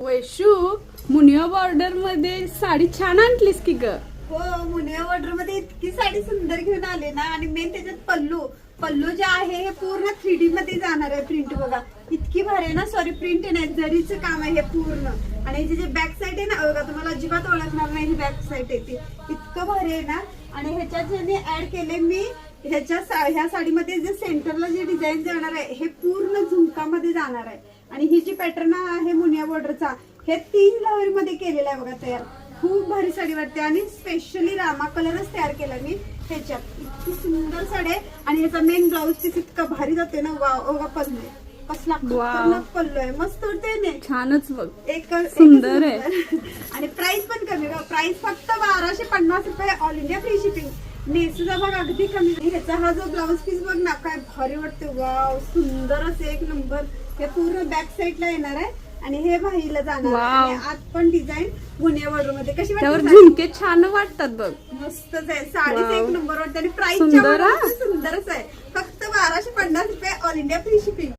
Vaishu Muniya border मध्ये साडी छान आणलीस की ग. हो, मुनिया बॉर्डर मध्ये इतकी साडी सुंदर घेऊन आले ना. आणि मेन त्याच्यात पल्लू जे आहे हे पूर्ण 3D मध्ये जाणार आहे. प्रिंट बघा इतकी भारी आहे ना. सॉरी, प्रिंट नाही, जरीचं काम आहे हे पूर्ण. आणि ह्याची जे बॅक साईड आहे ना बघा, तुम्हाला अजिबात ओळखणार नाही ही बॅक साईड आहे ती. इतकं भारी आहे ना. आणि ह्याच्यात ज्याने ऍड केले मी ह्या साडीमध्ये जे सेंटरला जे डिझाईन जाणार आहे हे पूर्ण झुमकामध्ये जाणार आहे. आणि ही जी पॅटर्न आहे मुनिया बॉर्डरचा हे 3 लहरी मध्ये केलेला आहे बघा तयार. खूप भारी साडी वाटते. आणि स्पेशली रामा कलरच तयार केला मी ह्याच्यात. इतकी सुंदर साडी आहे. आणि ह्याचा मेन ब्लाऊज पीस इतका भारी जाते ना. वाव, पल्लू कसला खतरनाक पल्लू आहे. मस्त होते ना. छानच बघ, एक सुंदर आहे. आणि प्राइस पण कमी बघा. प्राइस फक्त 1250 रुपये, ऑल इंडिया फ्री शिपिंग. नेसूचा भाग अगदी कमी. ह्याचा हा जो ब्लाऊज पीस बघ ना, काय भारी वाटते. वाव, सुंदर असे एक नंबर. हे पूर्ण बॅक साईडला येणार आहे. आणि हे बाहीला जाणार आहे. आणि आत पण डिझाईन मुनिया बॉर्डर मध्ये कशी त्यावर वाटते. झुमके छान वाटतात बघ. मस्तच आहे. साडीच एक नंबर वाटते. आणि प्राइस सुंदर सुंदरच आहे. फक्त 1250 रुपये, ऑल इंडिया फ्री शिपिंग.